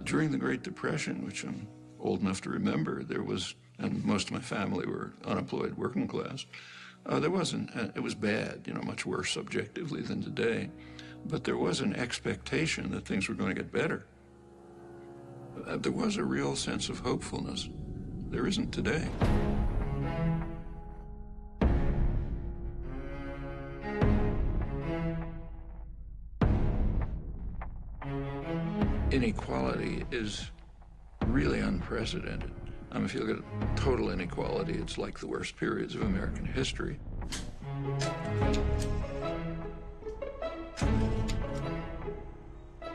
During the Great Depression, which I'm old enough to remember, there was, and most of my family were unemployed working class, there wasn't, it was bad, you know, much worse subjectively than today, but there was an expectation that things were going to get better. There was a real sense of hopefulness. There isn't today. Inequality is really unprecedented. I mean, if you look at total inequality, it's like the worst periods of American history.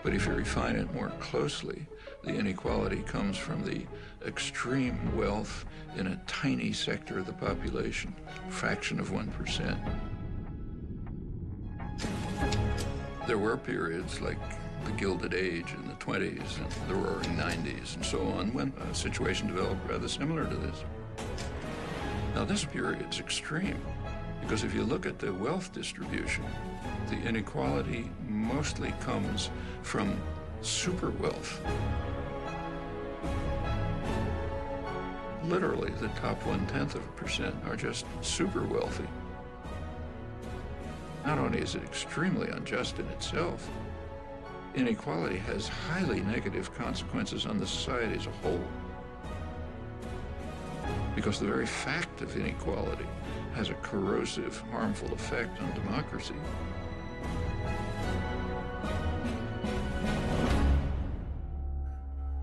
But if you refine it more closely, the inequality comes from the extreme wealth in a tiny sector of the population, a fraction of 1%. There were periods like the Gilded Age in the 20s and the Roaring 90s and so on, when a situation developed rather similar to this. Now, this period's extreme, because if you look at the wealth distribution, the inequality mostly comes from super wealth. Literally, the top 0.1% are just super wealthy. Not only is it extremely unjust in itself, inequality has highly negative consequences on the society as a whole. Because the very fact of inequality has a corrosive, harmful effect on democracy.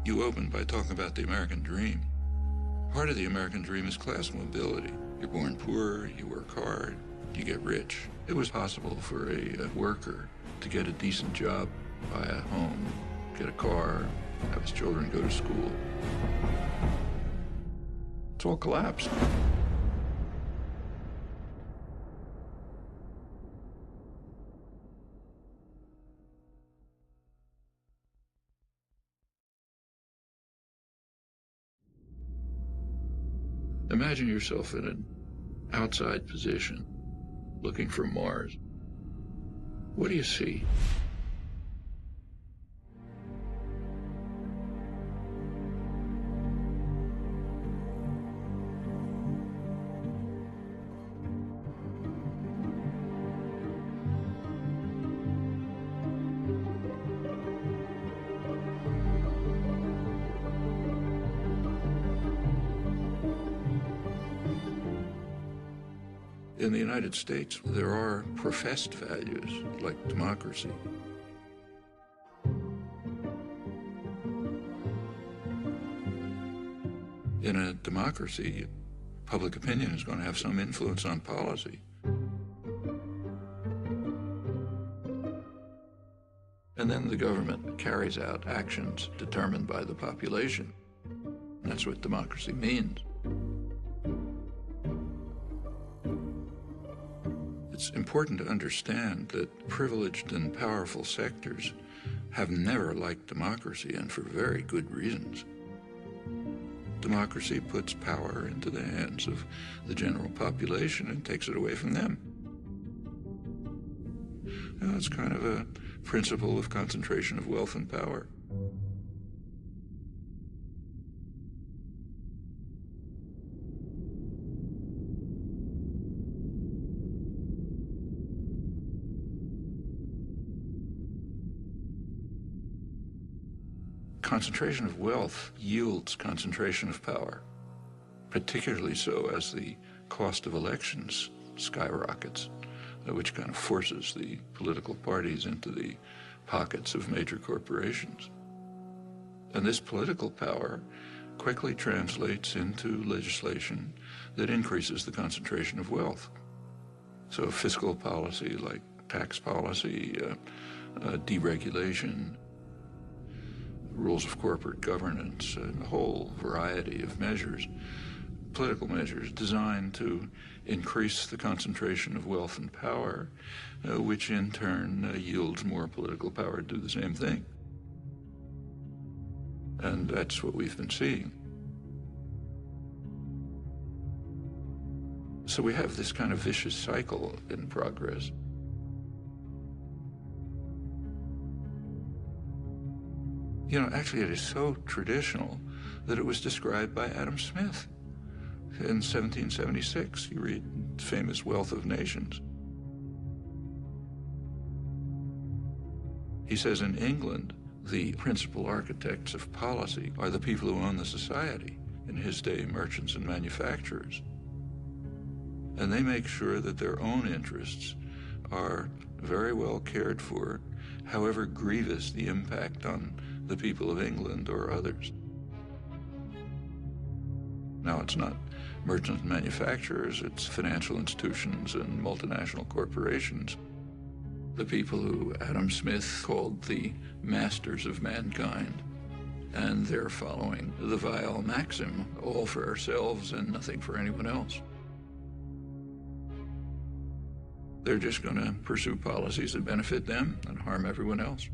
You opened by talking about the American dream. Part of the American dream is class mobility. You're born poor, you work hard, you get rich. It was possible for a worker to get a decent job, buy a home, get a car, have his children go to school. It's all collapsed. Imagine yourself in an outside position, looking from Mars. What do you see? In the United States, there are professed values like democracy. In a democracy, public opinion is going to have some influence on policy. And then the government carries out actions determined by the population. That's what democracy means. It's important to understand that privileged and powerful sectors have never liked democracy, and for very good reasons. Democracy puts power into the hands of the general population and takes it away from them. Well, it's kind of a principle of concentration of wealth and power. Concentration of wealth yields concentration of power, particularly so as the cost of elections skyrockets, which kind of forces the political parties into the pockets of major corporations. And this political power quickly translates into legislation that increases the concentration of wealth. So fiscal policy like tax policy, deregulation, rules of corporate governance, and a whole variety of measures, political measures designed to increase the concentration of wealth and power, which in turn yields more political power to do the same thing. And that's what we've been seeing. So we have this kind of vicious cycle in progress. Actually, it is so traditional that it was described by Adam Smith in 1776. You read the famous Wealth of Nations. He says in England, the principal architects of policy are the people who own the society, in his day, merchants and manufacturers. And they make sure that their own interests are very well cared for, however grievous the impact on the people of England or others. Now, it's not merchants and manufacturers, it's financial institutions and multinational corporations. The people who Adam Smith called the masters of mankind, and they're following the vile maxim, all for ourselves and nothing for anyone else. They're just going to pursue policies that benefit them and harm everyone else.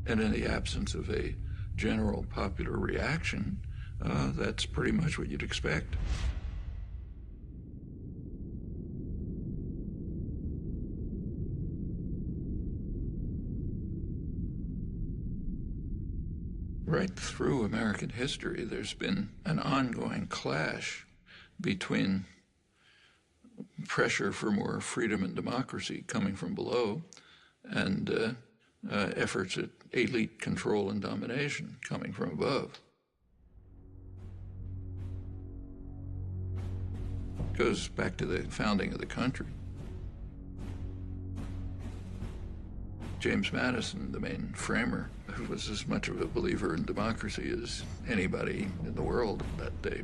And in the absence of a general popular reaction, that's pretty much what you'd expect. Right through American history, there's been an ongoing clash between pressure for more freedom and democracy coming from below and efforts at elite control and domination coming from above. It goes back to the founding of the country. James Madison, the main framer, who was as much of a believer in democracy as anybody in the world that day,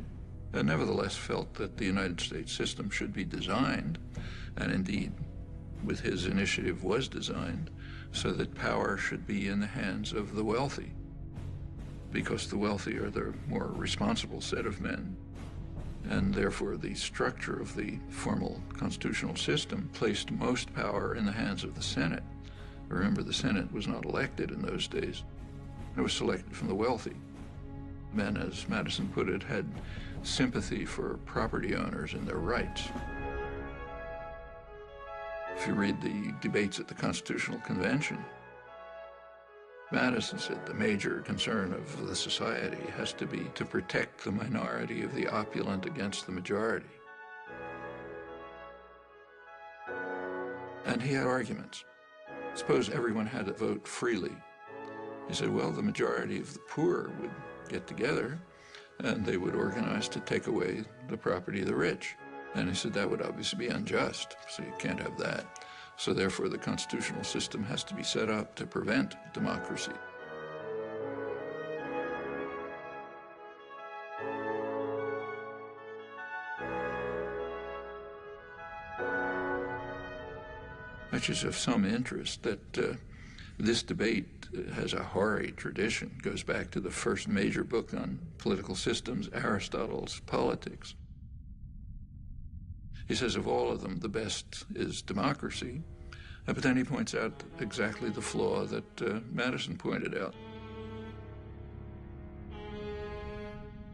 nevertheless felt that the United States system should be designed, and indeed, with his initiative, was designed, so that power should be in the hands of the wealthy, because the wealthy are the more responsible set of men. And therefore, the structure of the formal constitutional system placed most power in the hands of the Senate. Remember, the Senate was not elected in those days. It was selected from the wealthy. Men, as Madison put it, had sympathy for property owners and their rights. If you read the debates at the Constitutional Convention, Madison said the major concern of the society has to be to protect the minority of the opulent against the majority. And he had arguments. Suppose everyone had to vote freely. He said, well, the majority of the poor would get together and they would organize to take away the property of the rich. And he said that would obviously be unjust, so you can't have that. So therefore, the constitutional system has to be set up to prevent democracy. Which is of some interest that this debate has a hoary tradition, goes back to the first major book on political systems, Aristotle's Politics. He says of all of them, the best is democracy, but then he points out exactly the flaw that Madison pointed out.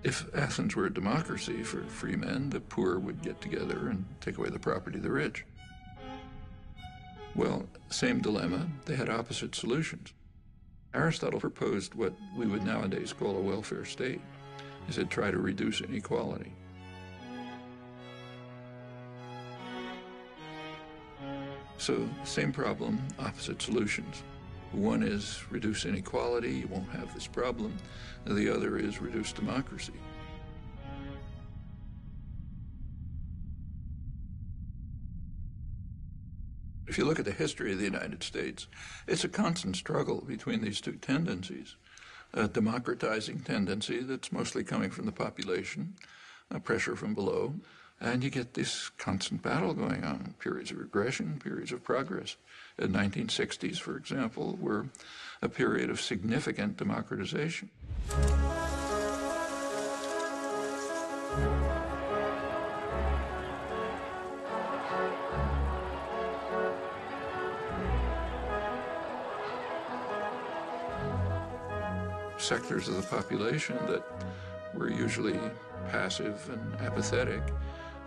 If Athens were a democracy for free men, the poor would get together and take away the property of the rich. Well, same dilemma, they had opposite solutions. Aristotle proposed what we would nowadays call a welfare state. He said, try to reduce inequality. So, same problem, opposite solutions. One is reduce inequality, you won't have this problem. The other is reduce democracy. If you look at the history of the United States, it's a constant struggle between these two tendencies. A democratizing tendency that's mostly coming from the population, a pressure from below, and you get this constant battle going on, periods of regression, periods of progress. The 1960s, for example, were a period of significant democratization. Sectors of the population that were usually passive and apathetic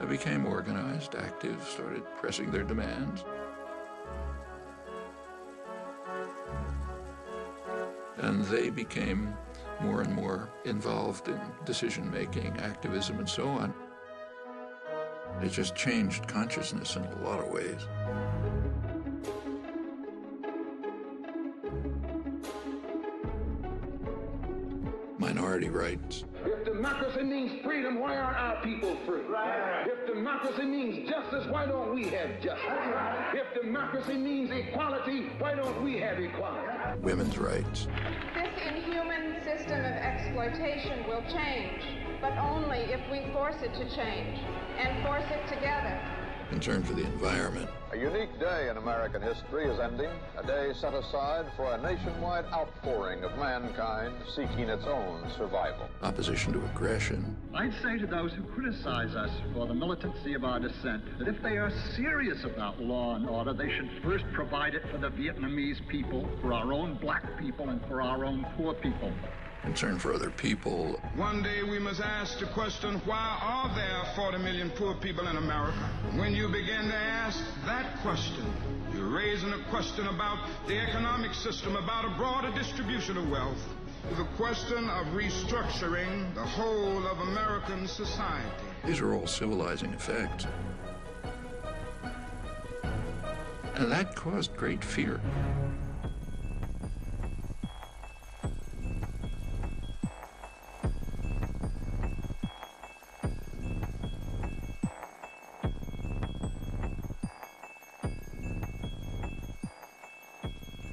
became organized, active, started pressing their demands. and they became more and more involved in decision-making, activism, and so on. It just changed consciousness in a lot of ways. Minority rights. If democracy means freedom, why aren't our people free? Right. If democracy means justice, why don't we have justice? Right. If democracy means equality, why don't we have equality? Women's rights. This inhuman system of exploitation will change, but only if we force it to change, and force it together. Concern for the environment. A unique day in American history is ending, a day set aside for a nationwide outpouring of mankind seeking its own survival. Opposition to aggression. I'd say to those who criticize us for the militancy of our dissent that if they are serious about law and order, they should first provide it for the Vietnamese people, for our own black people, and for our own poor people. Concern for other people. One day we must ask the question, why are there 40 million poor people in America? When you begin to ask that question, you're raising a question about the economic system, about a broader distribution of wealth, the question of restructuring the whole of American society. These are all civilizing effects. And that caused great fear.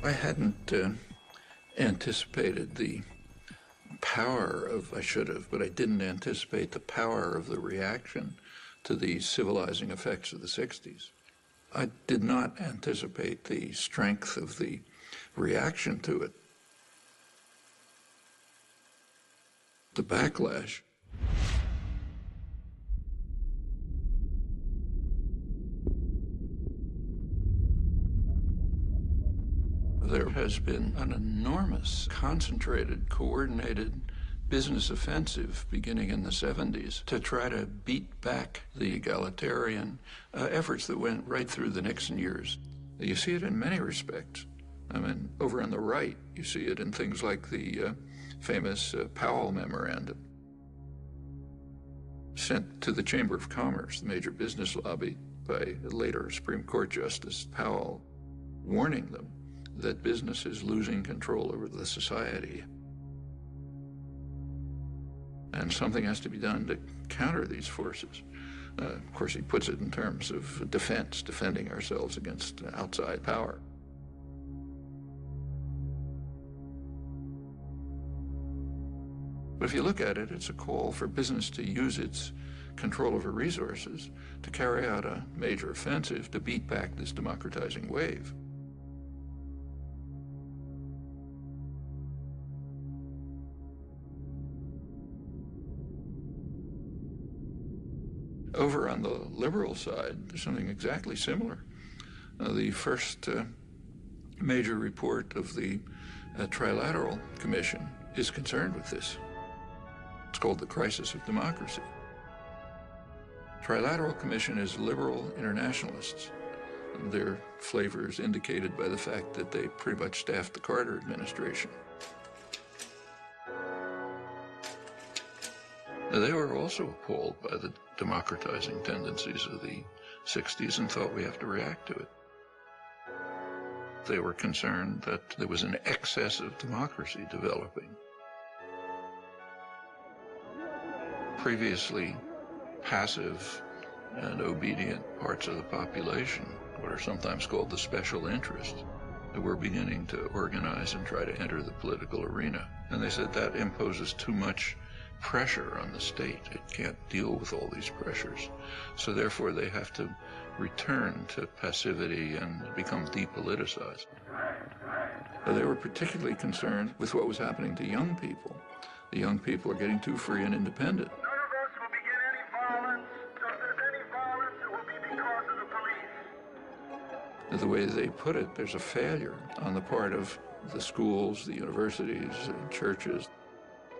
I hadn't anticipated the power of, I should have, but I didn't anticipate the power of the reaction to the civilizing effects of the 60s. I did not anticipate the strength of the reaction to it. The backlash. There has been an enormous, concentrated, coordinated business offensive beginning in the 70s to try to beat back the egalitarian efforts that went right through the Nixon years. You see it in many respects. I mean, over on the right, you see it in things like the famous Powell Memorandum, sent to the Chamber of Commerce, the major business lobby, by later Supreme Court Justice Powell, warning them that business is losing control over the society. And something has to be done to counter these forces. Of course, he puts it in terms of defense, defending ourselves against outside power. But if you look at it, it's a call for business to use its control over resources to carry out a major offensive to beat back this democratizing wave. Over on the liberal side, there's something exactly similar. The first major report of the Trilateral Commission is concerned with this. It's called the Crisis of Democracy. Trilateral Commission is liberal internationalists. Their flavor is indicated by the fact that they pretty much staffed the Carter administration. They were also appalled by the democratizing tendencies of the 60s and thought we have to react to it. They were concerned that there was an excess of democracy developing. Previously passive and obedient parts of the population, what are sometimes called the special interest, were beginning to organize and try to enter the political arena. And they said that imposes too much pressure on the state. It can't deal with all these pressures. So therefore they have to return to passivity and become depoliticized. They were particularly concerned with what was happening to young people. The young people are getting too free and independent. None of us will begin any violence. If there's any violence, it will be because of the police. The way they put it, there's a failure on the part of the schools, the universities, and churches,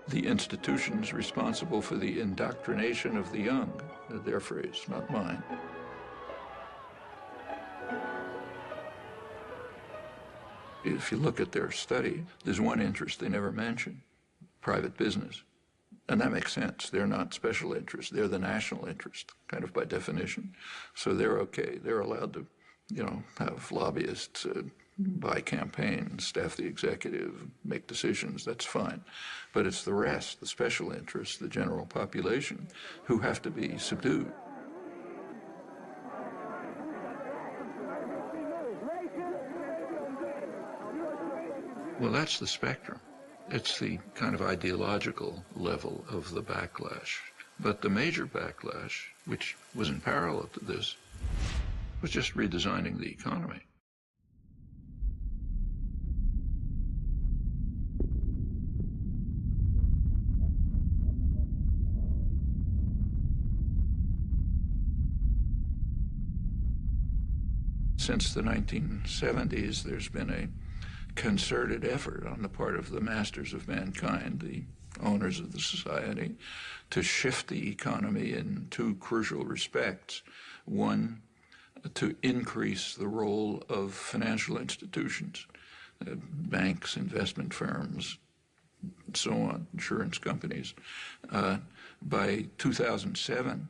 the institutions responsible for the indoctrination of the young. Their phrase, not mine. If you look at their study, there's one interest they never mention: private business. And that makes sense. They're not special interests. They're the national interest, kind of by definition. So they're okay. They're allowed to, have lobbyists buy campaigns, staff the executive, make decisions. That's fine. But it's the rest, the special interests, the general population, who have to be subdued. Well, that's the spectrum. It's the kind of ideological level of the backlash. But the major backlash, which was in parallel to this, was just redesigning the economy. Since the 1970s, there's been a concerted effort on the part of the masters of mankind, the owners of the society, to shift the economy in two crucial respects. One, to increase the role of financial institutions, banks, investment firms, and so on, insurance companies. By 2007,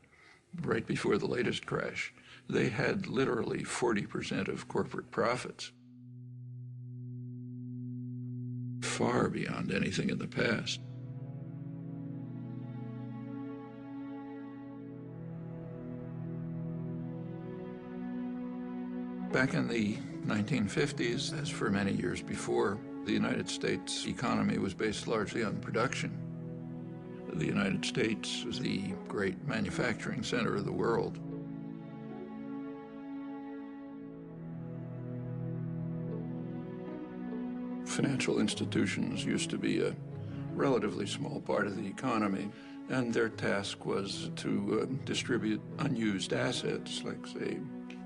right before the latest crash, they had literally 40% of corporate profits, far beyond anything in the past. Back in the 1950s, as for many years before, the United States economy was based largely on production. The United States was the great manufacturing center of the world. Financial institutions used to be a relatively small part of the economy, and their task was to distribute unused assets, like, say,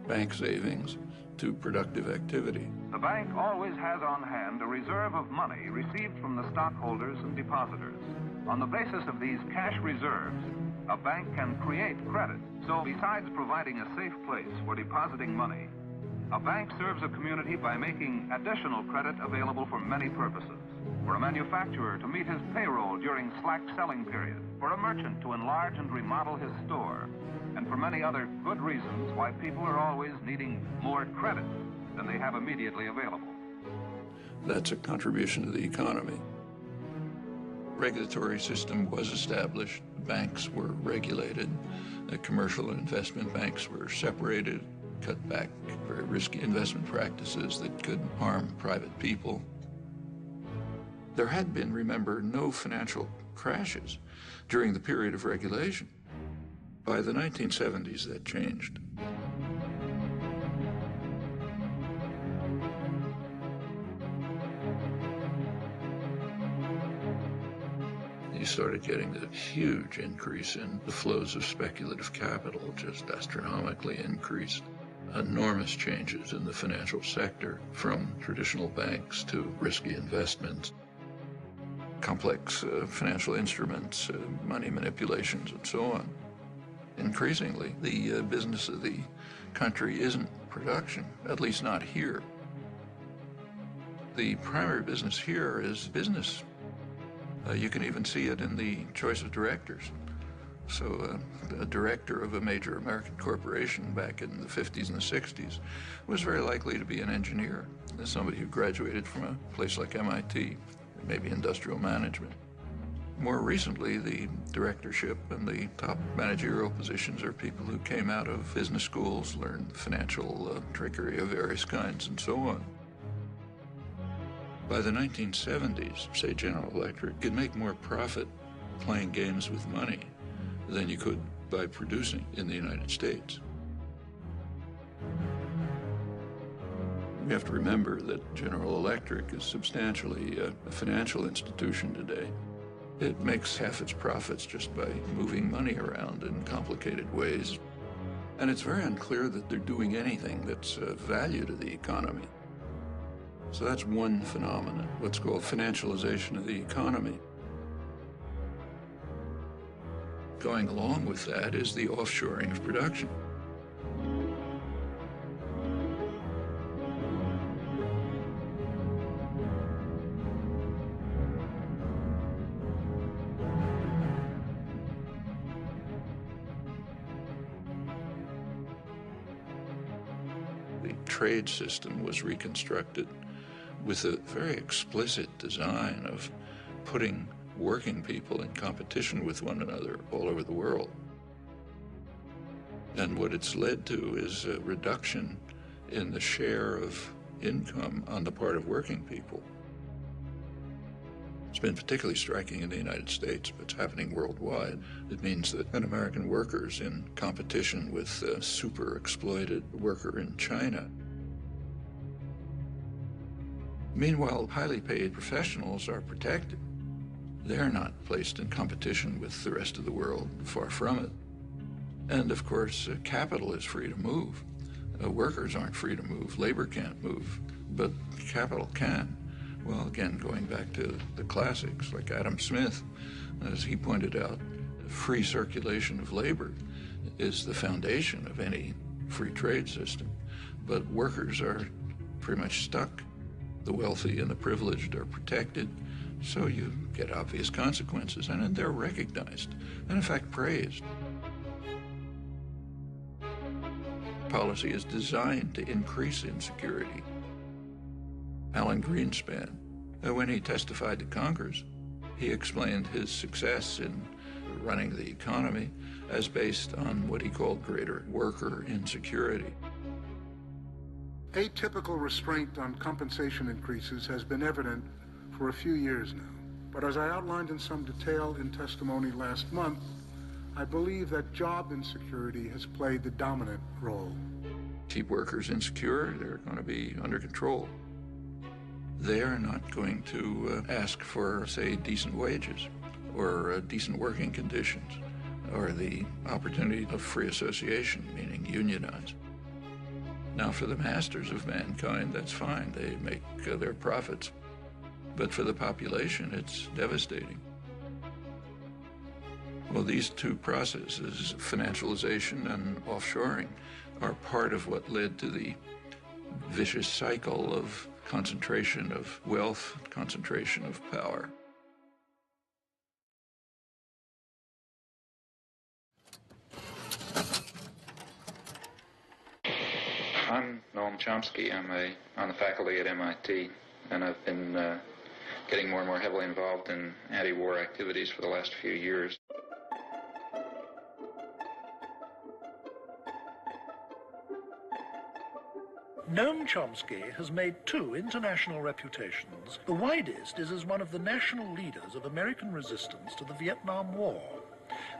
bank savings, to productive activity. The bank always has on hand a reserve of money received from the stockholders and depositors. On the basis of these cash reserves, a bank can create credit. So besides providing a safe place for depositing money, a bank serves a community by making additional credit available for many purposes. For a manufacturer to meet his payroll during slack selling period, for a merchant to enlarge and remodel his store, and for many other good reasons why people are always needing more credit than they have immediately available. That's a contribution to the economy. Regulatory system was established, banks were regulated, the commercial and investment banks were separated, cut back very risky investment practices that could harm private people. There had been, remember, no financial crashes during the period of regulation. By the 1970s, that changed. You started getting a huge increase in the flows of speculative capital, just astronomically increased. Enormous changes in the financial sector, from traditional banks to risky investments, complex financial instruments, money manipulations, and so on. Increasingly, the business of the country isn't production, at least not here. The primary business here is business. You can even see it in the choice of directors. So a director of a major American corporation back in the 50s and the 60s was very likely to be an engineer, somebody who graduated from a place like MIT, maybe industrial management. More recently, the directorship and the top managerial positions are people who came out of business schools, learned financial trickery of various kinds, and so on. By the 1970s, say General Electric could make more profit playing games with money than you could by producing in the United States. We have to remember that General Electric is substantially a financial institution today. It makes half its profits just by moving money around in complicated ways. And it's very unclear that they're doing anything that's of value to the economy. So that's one phenomenon, what's called financialization of the economy. Going along with that is the offshoring of production. trade system was reconstructed with a very explicit design of putting working people in competition with one another all over the world. And what it's led to is a reduction in the share of income on the part of working people. It's been particularly striking in the United States, but it's happening worldwide. It means that an American worker is in competition with a super exploited worker in China. Meanwhile, highly paid professionals are protected. They're not placed in competition with the rest of the world, far from it. And of course, capital is free to move. Workers aren't free to move. Labor can't move, but capital can. Well, again, going back to the classics like Adam Smith, as he pointed out, free circulation of labor is the foundation of any free trade system. But workers are pretty much stuck. The wealthy and the privileged are protected, so you get obvious consequences, and they're recognized, and in fact praised. Policy is designed to increase insecurity. Alan Greenspan, when he testified to Congress, he explained his success in running the economy as based on what he called greater worker insecurity. Atypical restraint on compensation increases has been evident for a few years now. But as I outlined in some detail in testimony last month, I believe that job insecurity has played the dominant role. Keep workers insecure, they're going to be under control. They are not going to ask for, say, decent wages or decent working conditions or the opportunity of free association, meaning unionize. Now, for the masters of mankind, that's fine. They make their profits. But for the population, it's devastating. Well, these two processes, financialization and offshoring, are part of what led to the vicious cycle of concentration of wealth, concentration of power. I'm Noam Chomsky. I'm on the faculty at MIT, and I've been getting more and more heavily involved in anti-war activities for the last few years. Noam Chomsky has made two international reputations. The widest is as one of the national leaders of American resistance to the Vietnam War.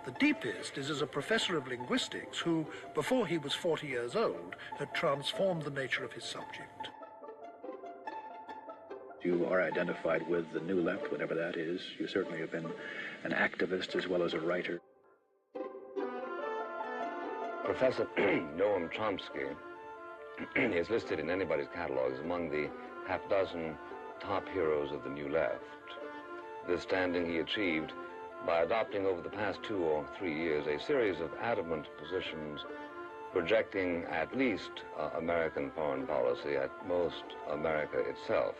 The deepest is as a professor of linguistics who, before he was 40 years old, had transformed the nature of his subject. You are identified with the New Left, whatever that is. You certainly have been an activist as well as a writer. Professor Noam Chomsky is listed in anybody's catalog as among the half-dozen top heroes of the New Left. This standing he achieved by adopting over the past 2 or 3 years a series of adamant positions projecting at least American foreign policy, at most America itself.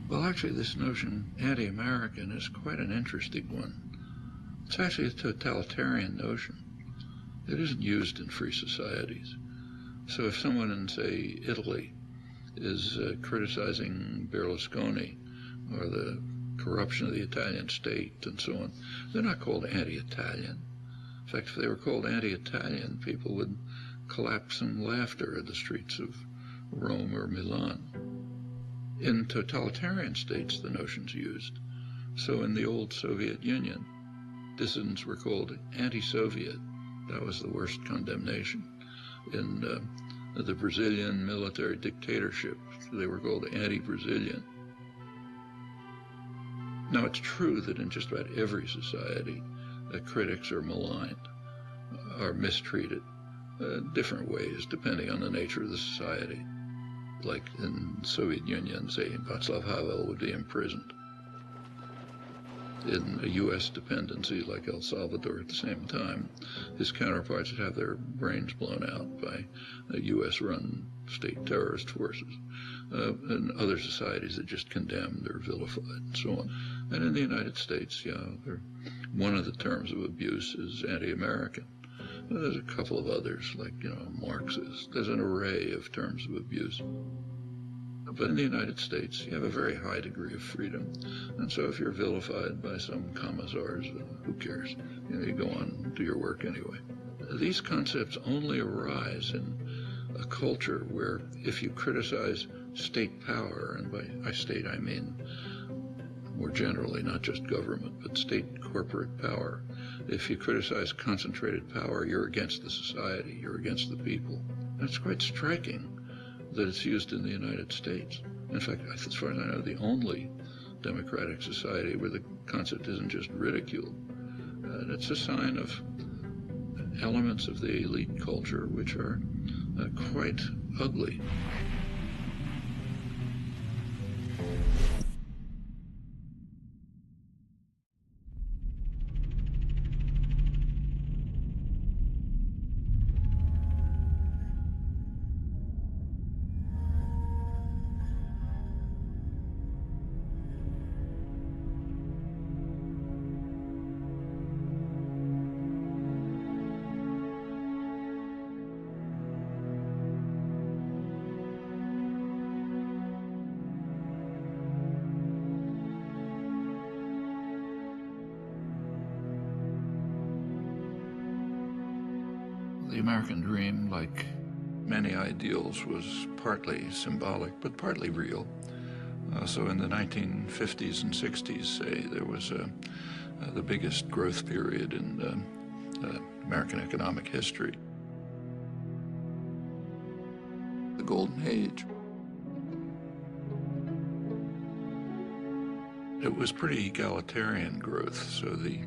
Well, actually, this notion, anti-American, is quite an interesting one. It's actually a totalitarian notion. It isn't used in free societies. So if someone in, say, Italy is criticizing Berlusconi or the corruption of the Italian state and so on, they're not called anti-Italian. In fact, if they were called anti-Italian, people would collapse in laughter in the streets of Rome or Milan. In totalitarian states, the notion's used. So in the old Soviet Union, dissidents were called anti-Soviet. That was the worst condemnation. In the Brazilian military dictatorship, they were called anti-Brazilian. Now, it's true that in just about every society, critics are maligned, are mistreated, different ways depending on the nature of the society. Like in the Soviet Union, say, Václav Havel would be imprisoned. In a U.S. dependency like El Salvador at the same time, his counterparts would have their brains blown out by U.S.-run state terrorist forces. In other societies, they're just condemned or vilified and so on. And in the United States, yeah, there are one of the terms of abuse is anti-American. There's a couple of others, like, Marxist. There's an array of terms of abuse. But in the United States, you have a very high degree of freedom. And so if you're vilified by some commissars, who cares? You go on and do your work anyway. These concepts only arise in a culture where if you criticize state power, and by state I mean more generally, not just government, but state corporate power, if you criticize concentrated power, you're against the society, you're against the people. That's quite striking that it's used in the United States. In fact, as far as I know, the only democratic society where the concept isn't just ridiculed. And it's a sign of elements of the elite culture which are quite ugly. The American dream, like many ideals, was partly symbolic, but partly real. So in the 1950s and 60s, say, there was the biggest growth period in American economic history. The Golden Age. It was pretty egalitarian growth, so the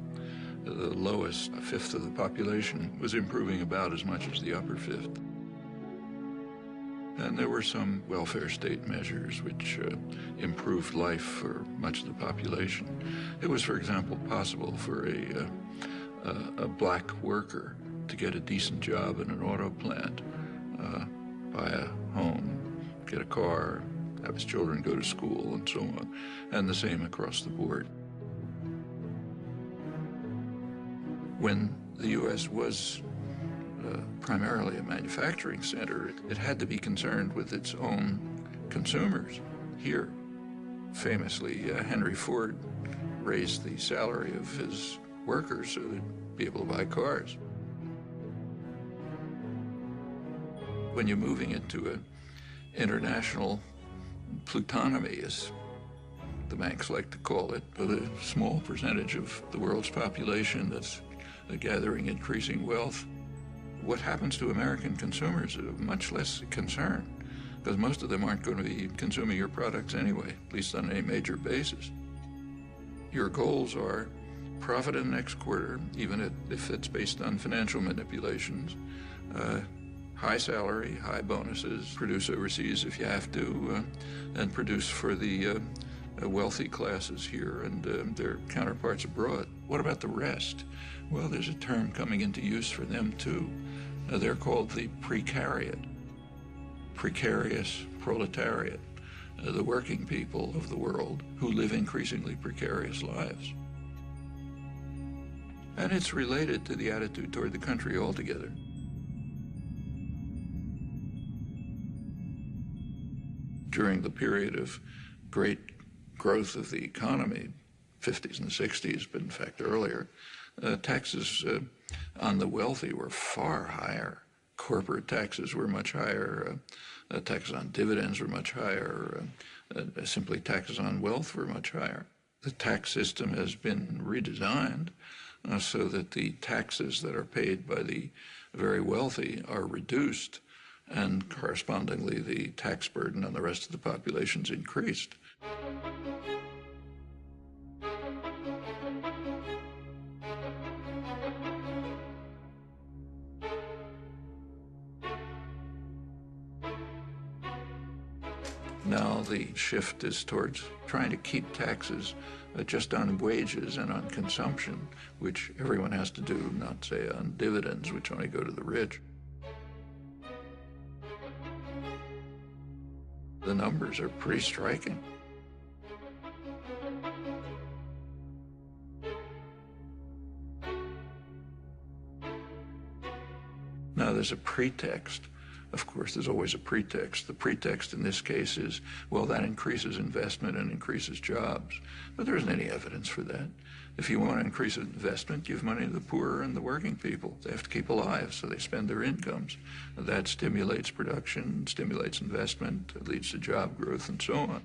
lowest fifth of the population was improving about as much as the upper fifth. And there were some welfare state measures which improved life for much of the population. It was, for example, possible for a black worker to get a decent job in an auto plant, buy a home, get a car, have his children go to school, and so on, and the same across the board. When the U.S. was primarily a manufacturing center, it had to be concerned with its own consumers. Here, famously, Henry Ford raised the salary of his workers so they'd be able to buy cars. When you're moving into an international plutonomy, as the banks like to call it, with a small percentage of the world's population that's gathering increasing wealth, what happens to American consumers is of much less concern, because most of them aren't going to be consuming your products anyway, at least on any major basis. Your goals are profit in the next quarter, even if it's based on financial manipulations, high salary, high bonuses, produce overseas if you have to, and produce for the wealthy classes here and their counterparts abroad. What about the rest? Well, there's a term coming into use for them too. They're called the precariat, precarious proletariat, the working people of the world who live increasingly precarious lives. And it's related to the attitude toward the country altogether. During the period of great growth of the economy, 50s and 60s, but in fact earlier, taxes on the wealthy were far higher. Corporate taxes were much higher. Taxes on dividends were much higher. Simply taxes on wealth were much higher. The tax system has been redesigned so that the taxes that are paid by the very wealthy are reduced, and correspondingly the tax burden on the rest of the population's increased. Now the shift is towards trying to keep taxes just on wages and on consumption, which everyone has to do, not say on dividends, which only go to the rich. The numbers are pretty striking. there's a pretext. Of course, there's always a pretext. The pretext in this case is, well, that increases investment and increases jobs. But there isn't any evidence for that. If you want to increase investment, give money to the poor and the working people. They have to keep alive, so they spend their incomes. That stimulates production, stimulates investment, it leads to job growth, and so on.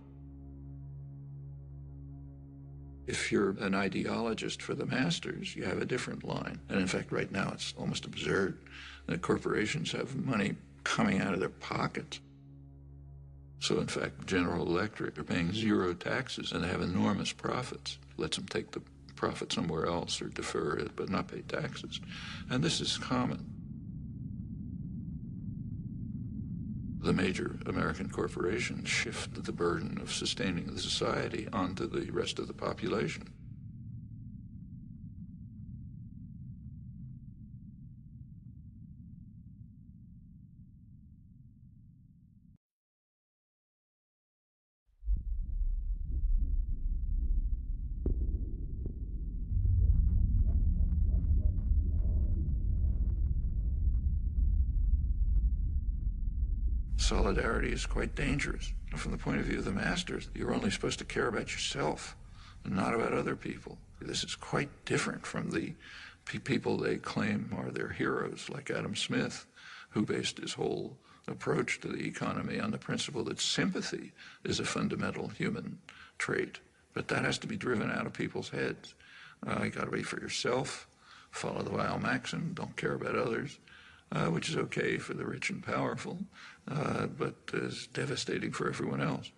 If you're an ideologist for the masters, you have a different line. And in fact, right now, it's almost absurd that corporations have money coming out of their pockets. So in fact, General Electric are paying zero taxes and they have enormous profits. Lets them take the profit somewhere else or defer it, but not pay taxes. And this is common. The major American corporations shift the burden of sustaining the society onto the rest of the population. Solidarity is quite dangerous. From the point of view of the masters, you're only supposed to care about yourself and not about other people. This is quite different from the people they claim are their heroes, like Adam Smith, who based his whole approach to the economy on the principle that sympathy is a fundamental human trait. But that has to be driven out of people's heads. You got to be for yourself, follow the Weil maxim, don't care about others. Which is okay for the rich and powerful, but is devastating for everyone else.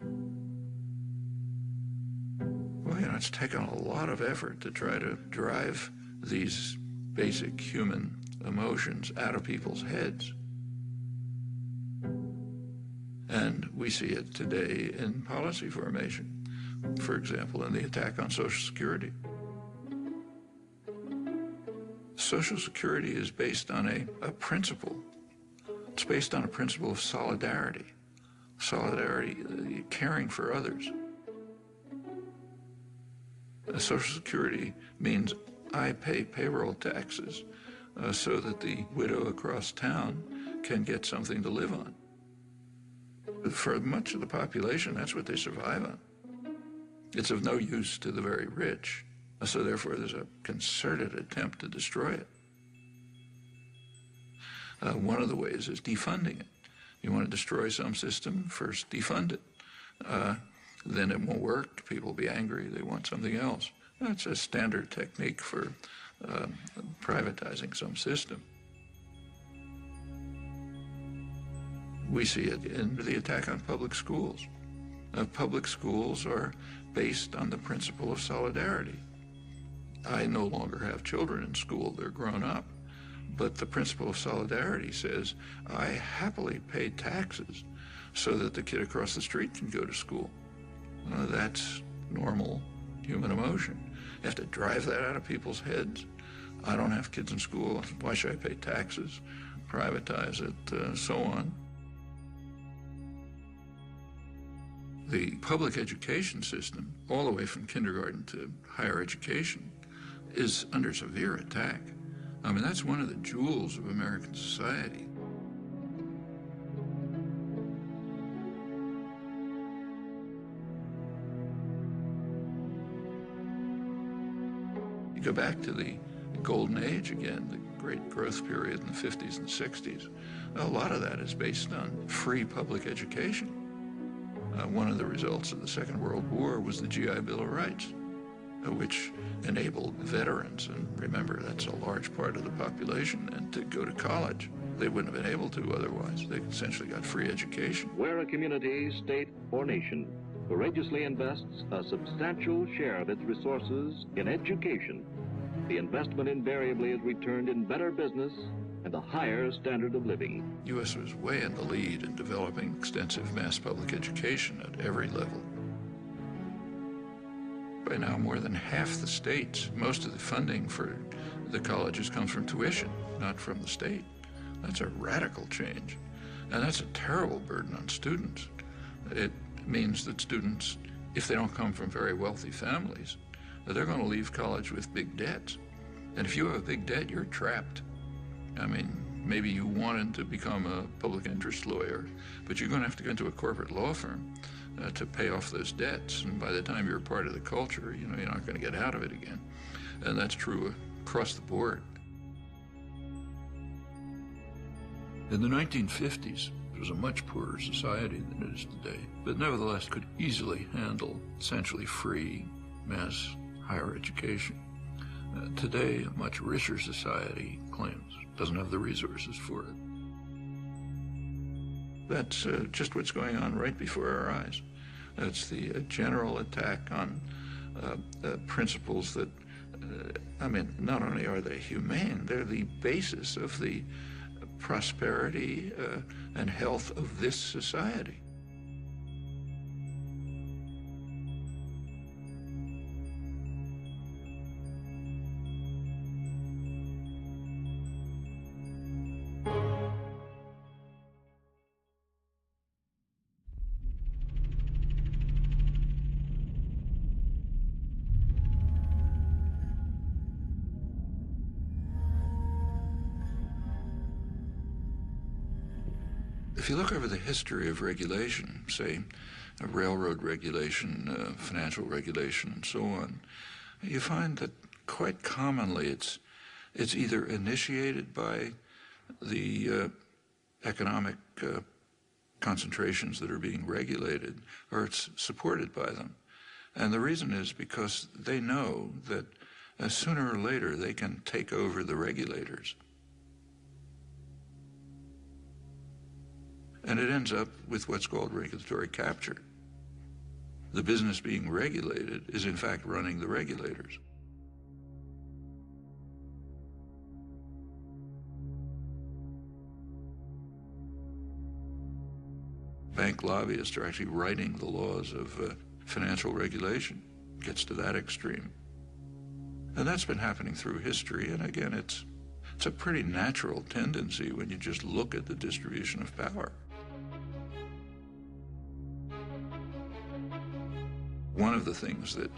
Well, you know, it's taken a lot of effort to try to drive these basic human emotions out of people's heads. And we see it today in policy formation. For example, in the attack on Social Security. Social Security is based on a principle. It's based on a principle of solidarity. Solidarity, caring for others. Social Security means I pay payroll taxes so that the widow across town can get something to live on. For much of the population, that's what they survive on. It's of no use to the very rich. So therefore, there's a concerted attempt to destroy it. One of the ways is defunding it. You want to destroy some system, first defund it. Then it won't work, people will be angry, they want something else. That's a standard technique for privatizing some system. We see it in the attack on public schools. Public schools are based on the principle of solidarity. I no longer have children in school, they're grown up. But the principle of solidarity says, I happily pay taxes so that the kid across the street can go to school. That's normal human emotion. You have to drive that out of people's heads. I don't have kids in school, why should I pay taxes? Privatize it, so on. The public education system, all the way from kindergarten to higher education, is under severe attack. I mean, that's one of the jewels of American society. You go back to the golden age again, the great growth period in the 50s and 60s. A lot of that is based on free public education. One of the results of the Second World War was the GI Bill of Rights, which enabled veterans, and remember that's a large part of the population, and to go to college. They wouldn't have been able to otherwise. They essentially got free education. Where a community, state, or nation courageously invests a substantial share of its resources in education, the investment invariably is returned in better business and a higher standard of living. The U.S. was way in the lead in developing extensive mass public education at every level. By now, more than half the states, most of the funding for the colleges comes from tuition, not from the state. That's a radical change, and that's a terrible burden on students. It means that students, if they don't come from very wealthy families, they're going to leave college with big debts. And if you have a big debt, you're trapped. I mean, maybe you wanted to become a public interest lawyer, but you're going to have to go into a corporate law firm to pay off those debts. And by the time you're part of the culture, you know, you're not going to get out of it again. And that's true across the board. In the 1950s, it was a much poorer society than it is today, but nevertheless could easily handle essentially free mass higher education. Today, a much richer society claims doesn't have the resources for it. That's just what's going on right before our eyes. That's the general attack on principles that, I mean, not only are they humane, they're the basis of the prosperity and health of this society. If you look over the history of regulation, say railroad regulation, financial regulation, and so on, you find that quite commonly it's either initiated by the economic concentrations that are being regulated, or it's supported by them. And the reason is because they know that sooner or later they can take over the regulators. And it ends up with what's called regulatory capture. The business being regulated is in fact running the regulators. Bank lobbyists are actually writing the laws of financial regulation. It gets to that extreme. And that's been happening through history, and again, it's a pretty natural tendency when you just look at the distribution of power. One of the things that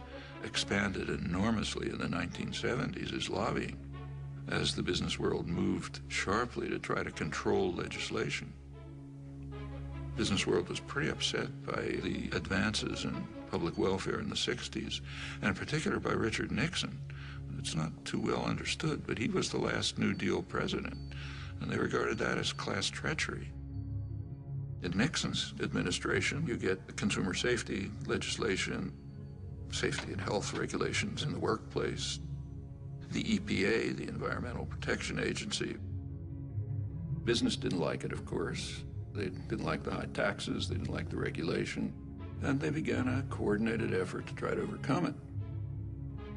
expanded enormously in the 1970s is lobbying, as the business world moved sharply to try to control legislation. The business world was pretty upset by the advances in public welfare in the 60s, and in particular by Richard Nixon. It's not too well understood, but he was the last New Deal president, and they regarded that as class treachery. In Nixon's administration, you get consumer safety legislation, safety and health regulations in the workplace, the EPA, the Environmental Protection Agency. Business didn't like it, of course. They didn't like the high taxes, they didn't like the regulation, and they began a coordinated effort to try to overcome it.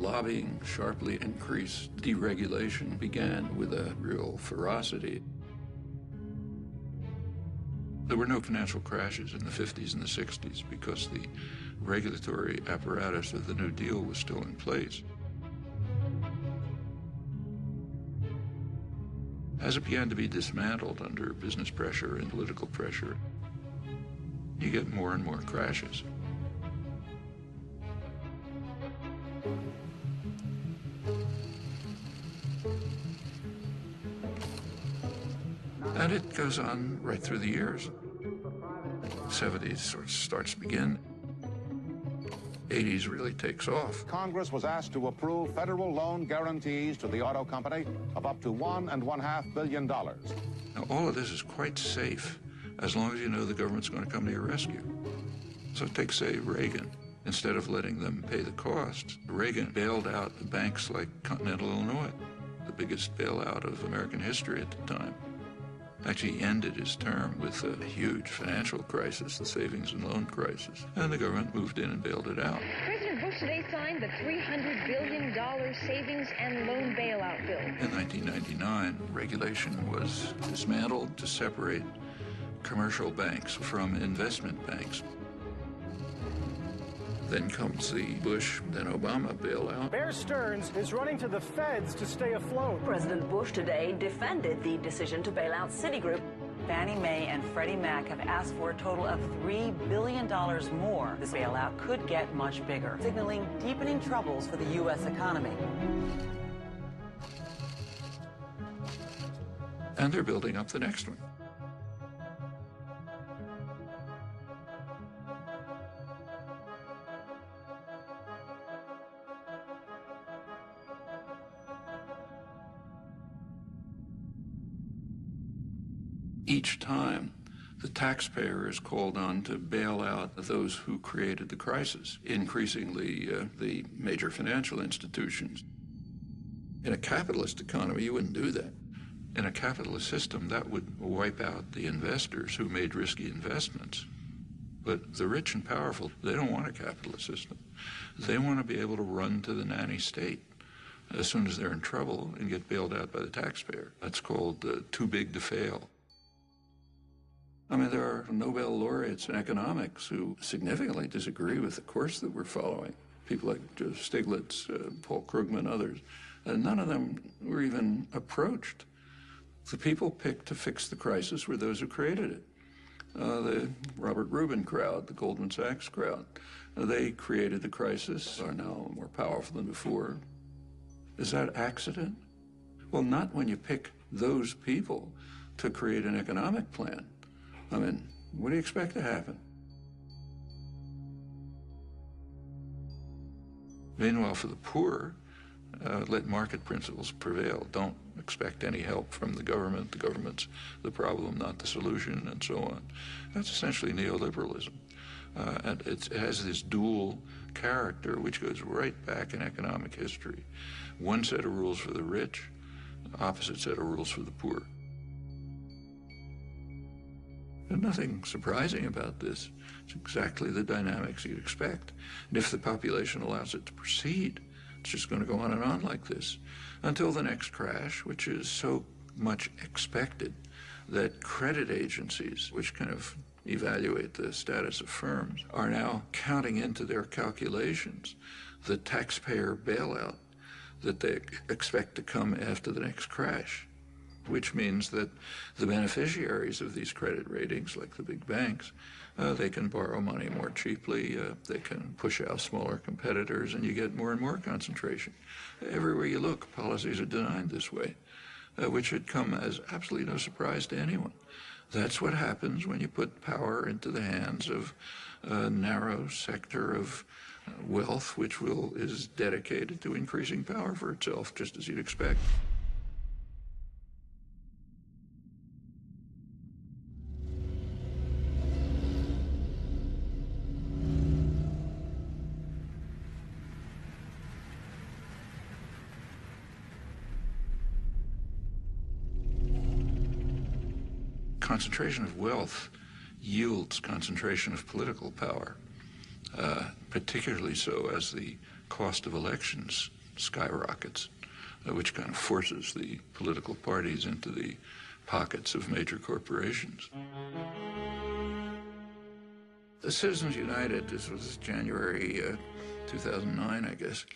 Lobbying sharply increased. Deregulation began with a real ferocity. There were no financial crashes in the 50s and the 60s because the regulatory apparatus of the New Deal was still in place. As it began to be dismantled under business pressure and political pressure, you get more and more crashes. And it goes on right through the years. 70s sort of starts to begin. 80s really takes off. Congress was asked to approve federal loan guarantees to the auto company of up to $1.5 billion. Now, all of this is quite safe as long as you know the government's going to come to your rescue. So take, say, Reagan. Instead of letting them pay the costs, Reagan bailed out the banks like Continental Illinois, the biggest bailout of American history at the time. Actually ended his term with a huge financial crisis, the savings and loan crisis, and the government moved in and bailed it out. President Bush today signed the $300 billion savings and loan bailout bill. In 1999, regulation was dismantled to separate commercial banks from investment banks. Then comes the Bush, then Obama bailout. Bear Stearns is running to the feds to stay afloat. President Bush today defended the decision to bail out Citigroup. Fannie Mae and Freddie Mac have asked for a total of $3 billion more. This bailout could get much bigger, signaling deepening troubles for the U.S. economy. and they're building up the next one. Each time, the taxpayer is called on to bail out those who created the crisis, increasingly the major financial institutions. In a capitalist economy, you wouldn't do that. In a capitalist system, that would wipe out the investors who made risky investments. But the rich and powerful, they don't want a capitalist system. They want to be able to run to the nanny state as soon as they're in trouble and get bailed out by the taxpayer. That's called too big to fail. I mean, there are Nobel laureates in economics who significantly disagree with the course that we're following. People like Stiglitz, Paul Krugman, others. None of them were even approached. The people picked to fix the crisis were those who created it. The Robert Rubin crowd, the Goldman Sachs crowd, they created the crisis, are now more powerful than before. Is that accident? Well, not when you pick those people to create an economic plan. I mean, what do you expect to happen? Meanwhile, for the poor, let market principles prevail. Don't expect any help from the government. The government's the problem, not the solution, and so on. That's essentially neoliberalism. And it has this dual character, which goes right back in economic history. One set of rules for the rich, opposite set of rules for the poor. There's nothing surprising about this. It's exactly the dynamics you'd expect. And if the population allows it to proceed, it's just going to go on and on like this until the next crash, which is so much expected that credit agencies, which kind of evaluate the status of firms, are now counting into their calculations the taxpayer bailout that they expect to come after the next crash, which means that the beneficiaries of these credit ratings, like the big banks, they can borrow money more cheaply, they can push out smaller competitors, and you get more and more concentration. Everywhere you look, policies are designed this way, which should come as absolutely no surprise to anyone. That's what happens when you put power into the hands of a narrow sector of wealth, which is dedicated to increasing power for itself, just as you'd expect. Concentration of wealth yields concentration of political power, particularly so as the cost of elections skyrockets, which kind of forces the political parties into the pockets of major corporations. The Citizens United, this was January 2009, I guess.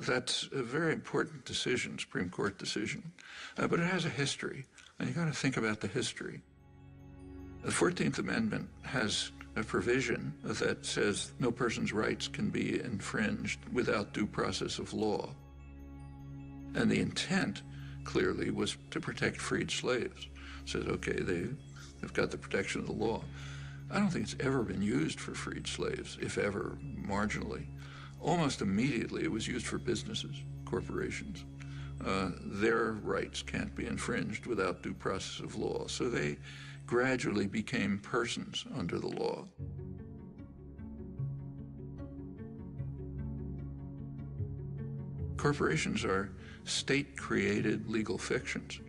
That's a very important decision, Supreme Court decision, but it has a history. And you got to think about the history. The 14th Amendment has a provision that says no person's rights can be infringed without due process of law. And the intent, clearly, was to protect freed slaves. It says, okay, they've got the protection of the law. I don't think it's ever been used for freed slaves, if ever, marginally. Almost immediately, it was used for businesses, corporations. Their rights can't be infringed without due process of law. So they gradually became persons under the law. Corporations are state-created legal fictions.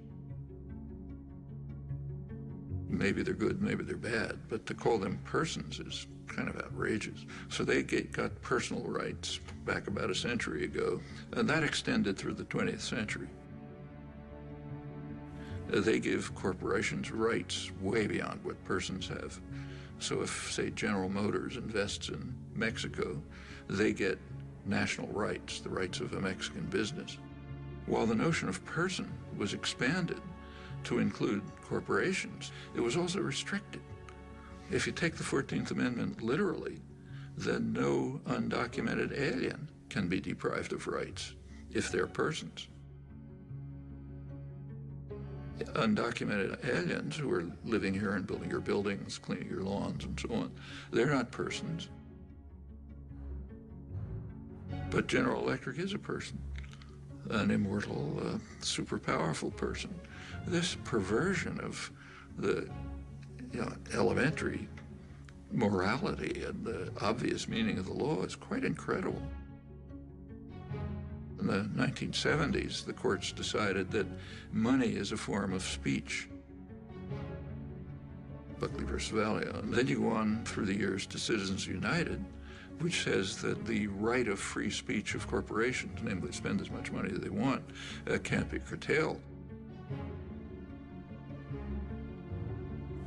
Maybe they're good, maybe they're bad, but to call them persons is kind of outrageous. So they got personal rights back about a century ago, and that extended through the 20th century. They give corporations rights way beyond what persons have. So if, say, General Motors invests in Mexico, they get national rights, the rights of a Mexican business. While the notion of person was expanded to include corporations, it was also restricted. If you take the 14th Amendment literally, then no undocumented alien can be deprived of rights if they're persons. Undocumented aliens who are living here and building your buildings, cleaning your lawns, and so on, they're not persons. But General Electric is a person, an immortal, super powerful person. This perversion of the elementary morality and the obvious meaning of the law is quite incredible. In the 1970s, the courts decided that money is a form of speech. Buckley versus Valeo. And then you go on through the years to Citizens United, which says that the right of free speech of corporations, namely spend as much money as they want, can't be curtailed.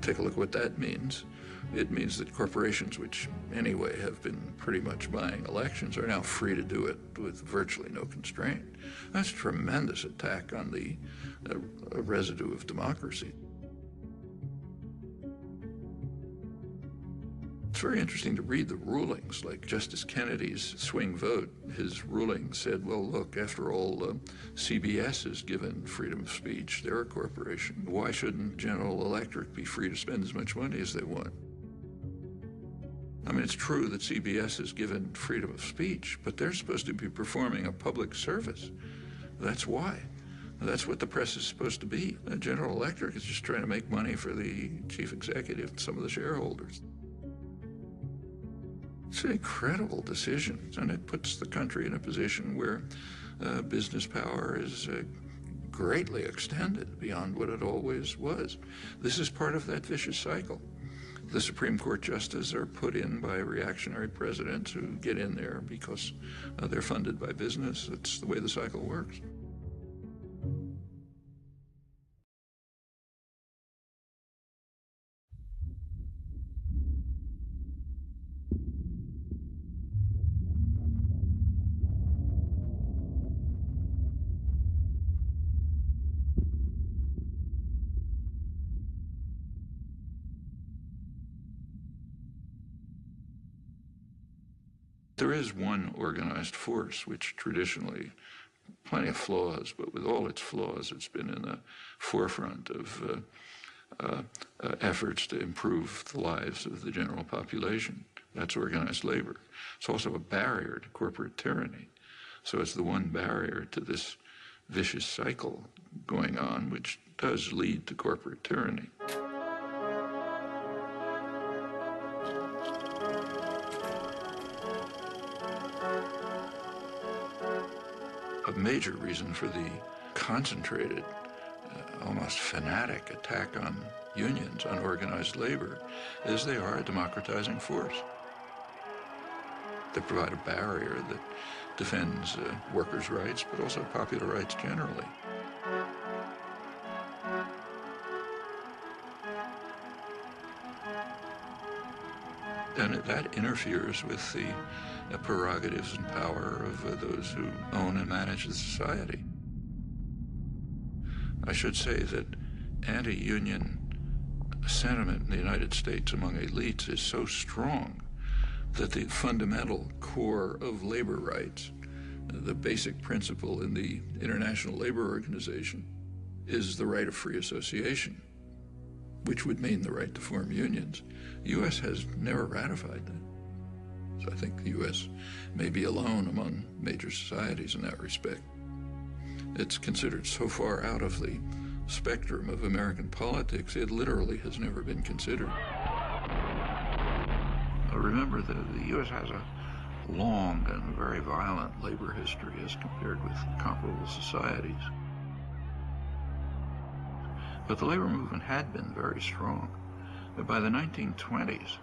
Take a look at what that means. It means that corporations, which anyway have been pretty much buying elections, are now free to do it with virtually no constraint. That's a tremendous attack on the residue of democracy. It's very interesting to read the rulings, like Justice Kennedy's swing vote. His ruling said, well, look, after all, CBS is given freedom of speech. They're a corporation. Why shouldn't General Electric be free to spend as much money as they want? I mean, it's true that CBS is given freedom of speech, but they're supposed to be performing a public service. That's why. That's what the press is supposed to be. General Electric is just trying to make money for the chief executive and some of the shareholders. It's an incredible decision, and it puts the country in a position where business power is greatly extended beyond what it always was. This is part of that vicious cycle. The Supreme Court justices are put in by reactionary presidents who get in there because they're funded by business. That's the way the cycle works. There is one organized force which traditionally, plenty of flaws, but with all its flaws, it's been in the forefront of efforts to improve the lives of the general population. That's organized labor. It's also a barrier to corporate tyranny. So it's the one barrier to this vicious cycle going on, which does lead to corporate tyranny. A major reason for the concentrated, almost fanatic attack on unions, on organized labor, is they are a democratizing force. They provide a barrier that defends workers' rights, but also popular rights generally. And that interferes with the prerogatives and power of those who own and manage the society. I should say that anti-union sentiment in the United States among elites is so strong that the fundamental core of labor rights, the basic principle in the International Labor Organization, is the right of free association, which would mean the right to form unions. The U.S. has never ratified that. So I think the U.S. may be alone among major societies in that respect. It's considered so far out of the spectrum of American politics, it literally has never been considered. Remember that the U.S. has a long and very violent labor history as compared with comparable societies. But the labor movement had been very strong. By the 1920s,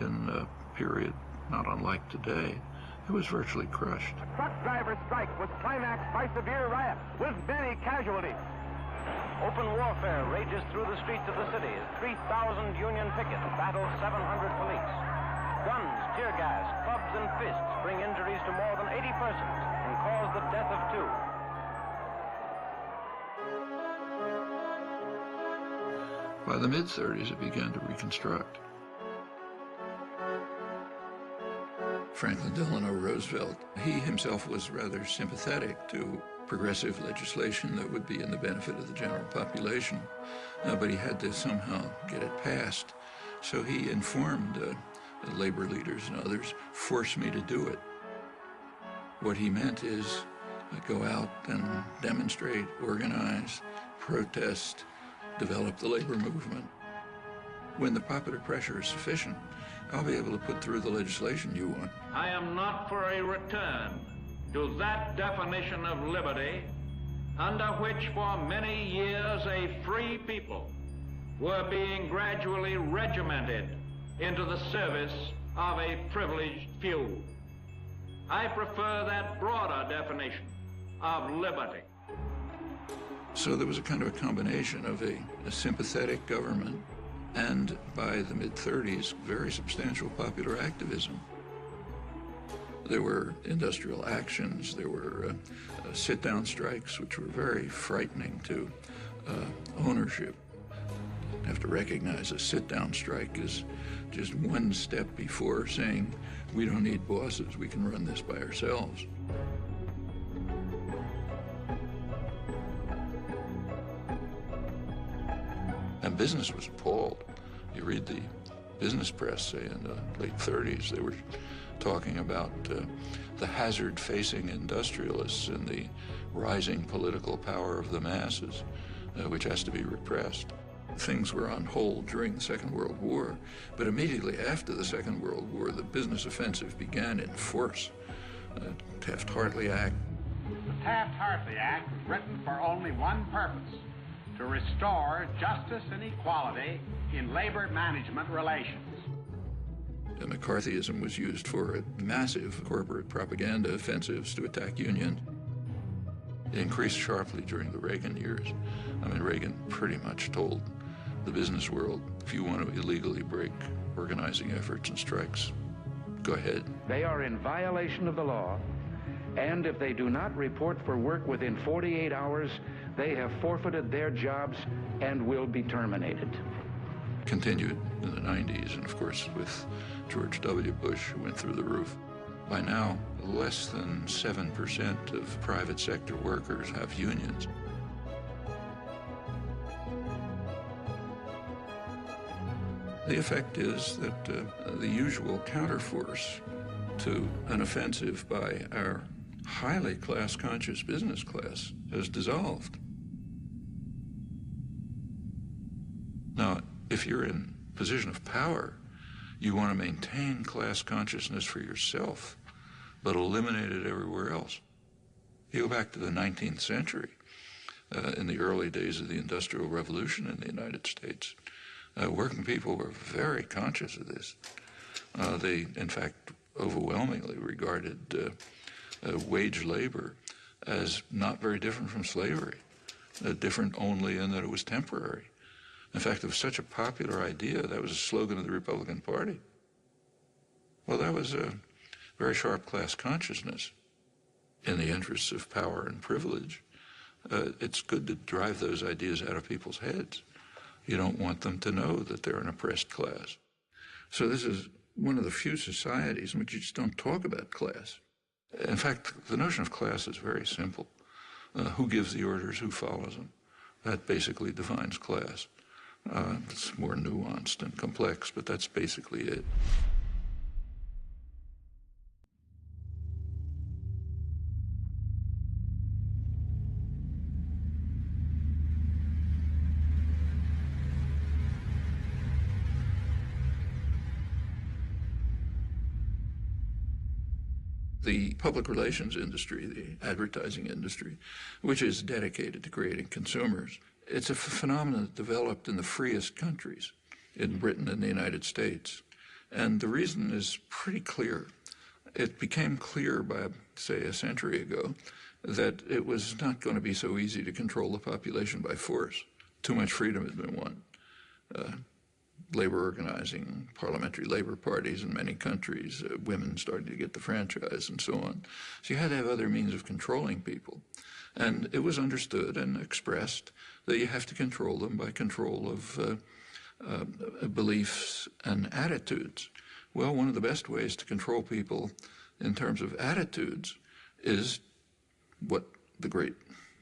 in a period not unlike today, it was virtually crushed. The truck driver strike was climaxed by severe riot with many casualties. Open warfare rages through the streets of the city as 3,000 Union pickets battle 700 police. Guns, tear gas, clubs, and fists bring injuries to more than 80 persons and cause the death of 2. By the mid-30s, it began to reconstruct. Franklin Delano Roosevelt, he himself was rather sympathetic to progressive legislation that would be in the benefit of the general population, but he had to somehow get it passed. So he informed labor leaders and others, force me to do it. What he meant is go out and demonstrate, organize, protest, develop the labor movement. When the popular pressure is sufficient, I'll be able to put through the legislation you want. I am not for a return to that definition of liberty under which for many years a free people were being gradually regimented into the service of a privileged few. I prefer that broader definition of liberty. So there was a kind of a combination of a sympathetic government and, by the mid-30s, very substantial popular activism. There were industrial actions, there were sit-down strikes, which were very frightening to ownership. You have to recognize a sit-down strike is just one step before saying, we don't need bosses, we can run this by ourselves. And business was appalled. You read the business press, say, in the late 30s, they were talking about the hazard facing industrialists and the rising political power of the masses, which has to be repressed. Things were on hold during the Second World War, but immediately after the Second World War, the business offensive began in force. Taft-Hartley Act. The Taft-Hartley Act was written for only one purpose: to restore justice and equality in labor management relations. And McCarthyism was used for massive corporate propaganda offensives to attack unions. It increased sharply during the Reagan years. I mean, Reagan pretty much told the business world, if you want to illegally break organizing efforts and strikes, go ahead. They are in violation of the law, and if they do not report for work within 48 hours, they have forfeited their jobs and will be terminated. Continued in the 90s, and of course with George W. Bush, who went through the roof. By now, less than 7% of private sector workers have unions. The effect is that the usual counterforce to an offensive by our highly class-conscious business class has dissolved. Now, if you're in a position of power, you want to maintain class consciousness for yourself, but eliminate it everywhere else. You go back to the 19th century, in the early days of the Industrial Revolution in the United States, working people were very conscious of this. They, in fact, overwhelmingly regarded wage labor as not very different from slavery, different only in that it was temporary. In fact, it was such a popular idea, that was a slogan of the Republican Party. Well, that was a very sharp class consciousness in the interests of power and privilege. It's good to drive those ideas out of people's heads. You don't want them to know that they're an oppressed class. So this is one of the few societies in which you just don't talk about class. In fact, the notion of class is very simple. Who gives the orders, who follows them? That basically defines class. It's more nuanced and complex, but that's basically it. The public relations industry, the advertising industry, which is dedicated to creating consumers, it's a phenomenon that developed in the freest countries, in Britain and the United States. And the reason is pretty clear. It became clear by, say, a century ago, that it was not going to be so easy to control the population by force. Too much freedom had been won. Labor organizing, parliamentary labor parties in many countries, women started to get the franchise and so on. So you had to have other means of controlling people. And it was understood and expressed that you have to control them by control of beliefs and attitudes. Well, one of the best ways to control people in terms of attitudes is what the great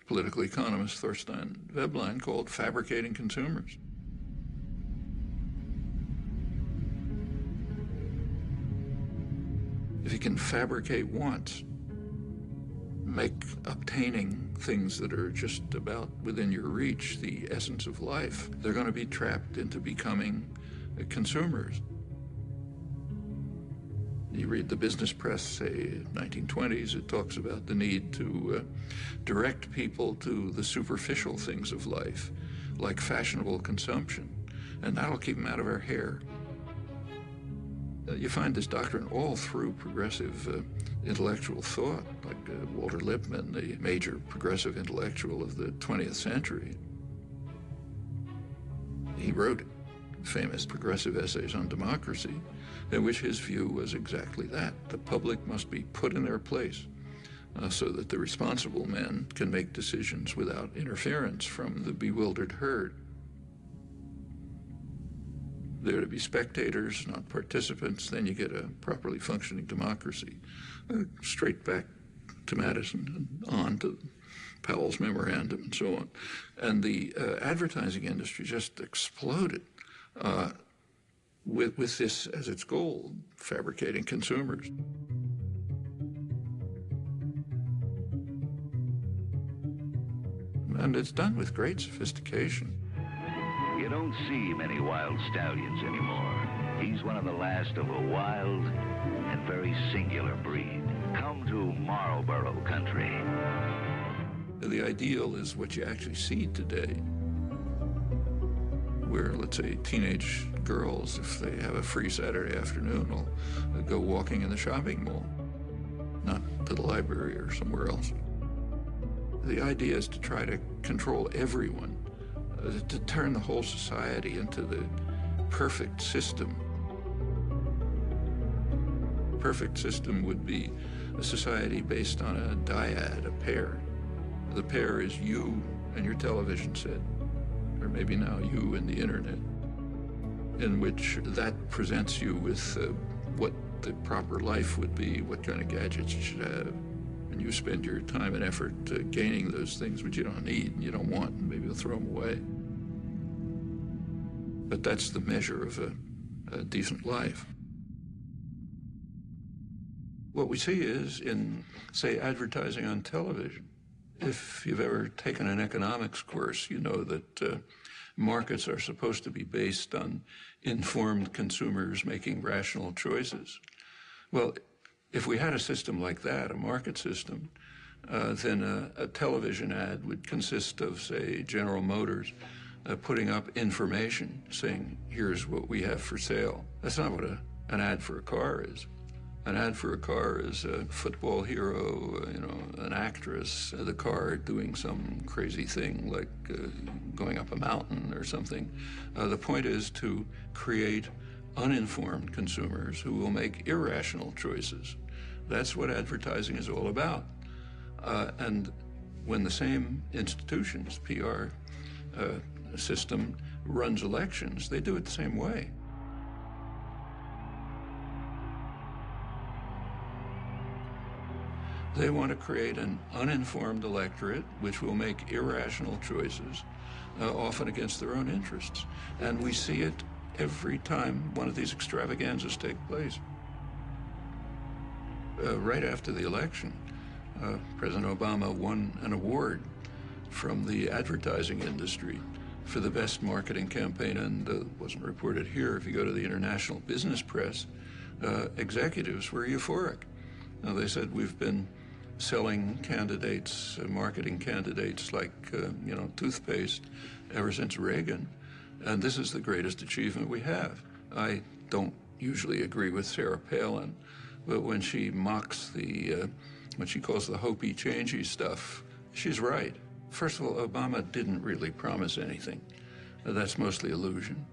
political economist Thorstein Veblen called fabricating consumers. If you can fabricate wants, make obtaining things that are just about within your reach the essence of life, they're going to be trapped into becoming consumers. You read the business press, say, 1920s, it talks about the need to direct people to the superficial things of life, like fashionable consumption, and that'll keep them out of our hair. You find this doctrine all through progressive intellectual thought, like Walter Lippmann, the major progressive intellectual of the 20th century. He wrote famous progressive essays on democracy, in which his view was exactly that. The public must be put in their place so that the responsible men can make decisions without interference from the bewildered herd. They're to be spectators, not participants, then you get a properly functioning democracy. Straight back to Madison and on to Powell's memorandum and so on. And the advertising industry just exploded with this as its goal, fabricating consumers. And it's done with great sophistication. You don't see many wild stallions anymore. He's one of the last of a wild and very singular breed. Come to Marlboro country. The ideal is what you actually see today, where, let's say, teenage girls, if they have a free Saturday afternoon, will go walking in the shopping mall, not to the library or somewhere else. The idea is to try to control everyone, to turn the whole society into the perfect system. Perfect system would be a society based on a dyad, a pair. The pair is you and your television set, or maybe now you and the internet, in which that presents you with what the proper life would be, what kind of gadgets you should have. And you spend your time and effort gaining those things which you don't need and you don't want, and maybe you'll throw them away. But that's the measure of a decent life. What we see is in, say, advertising on television. If you've ever taken an economics course, you know that markets are supposed to be based on informed consumers making rational choices. Well, if we had a system like that, a market system, then a television ad would consist of, say, General Motors putting up information saying, here's what we have for sale. That's not what an ad for a car is. An ad for a car is a football hero, an actress, the car doing some crazy thing like going up a mountain or something. The point is to create uninformed consumers who will make irrational choices. That's what advertising is all about. And when the same institutions, PR system, runs elections, they do it the same way. They want to create an uninformed electorate which will make irrational choices, often against their own interests. And we see it every time one of these extravaganzas take place. Right after the election, President Obama won an award from the advertising industry for the best marketing campaign, and it wasn't reported here. If you go to the international business press, executives were euphoric. They said, we've been selling candidates, marketing candidates like, toothpaste ever since Reagan, and this is the greatest achievement we have. I don't usually agree with Sarah Palin, but when she mocks what she calls the hopey-changey stuff, she's right. First of all, Obama didn't really promise anything. That's mostly illusion.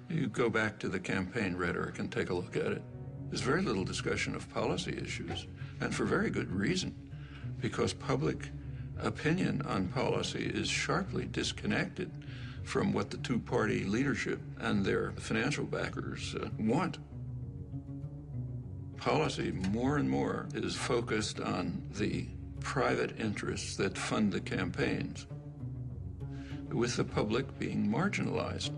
You go back to the campaign rhetoric and take a look at it. There's very little discussion of policy issues, and for very good reason, because public opinion on policy is sharply disconnected from what the two-party leadership and their financial backers want. Policy, more and more, is focused on the private interests that fund the campaigns, with the public being marginalized.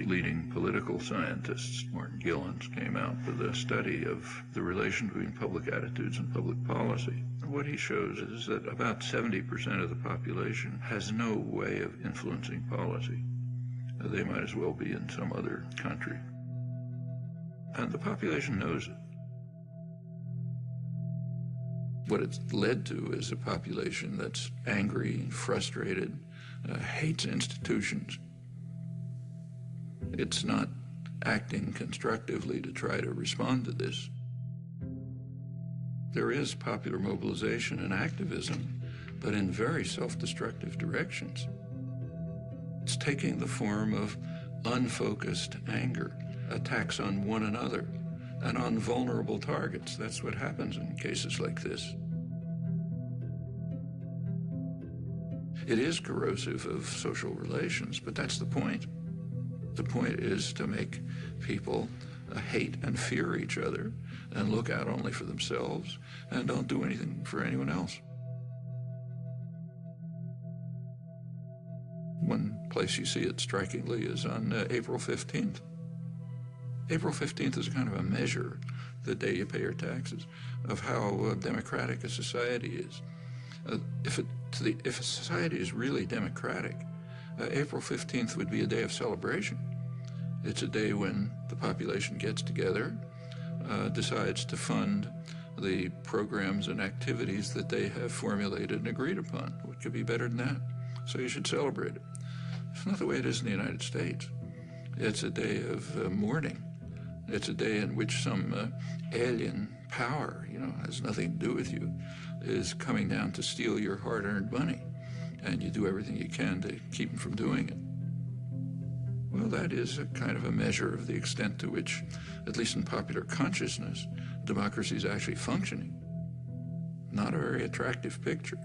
Leading political scientists, Martin Gilens, came out with a study of the relation between public attitudes and public policy. And what he shows is that about 70% of the population has no way of influencing policy. They might as well be in some other country. And the population knows it. What it's led to is a population that's angry, frustrated, hates institutions. It's not acting constructively to try to respond to this. There is popular mobilization and activism, but in very self-destructive directions. It's taking the form of unfocused anger, attacks on one another, and on vulnerable targets. That's what happens in cases like this. It is corrosive of social relations, but that's the point. The point is to make people hate and fear each other and look out only for themselves and don't do anything for anyone else. One place you see it strikingly is on April 15th. April 15th is kind of a measure, the day you pay your taxes, of how democratic a society is. If a society is really democratic, April 15th would be a day of celebration. It's a day when the population gets together, decides to fund the programs and activities that they have formulated and agreed upon. What could be better than that? So you should celebrate it. It's not the way it is in the United States. It's a day of mourning. It's a day in which some alien power, has nothing to do with you, is coming down to steal your hard-earned money. And you do everything you can to keep them from doing it. Well, that is a kind of a measure of the extent to which, at least in popular consciousness, democracy is actually functioning. Not a very attractive picture.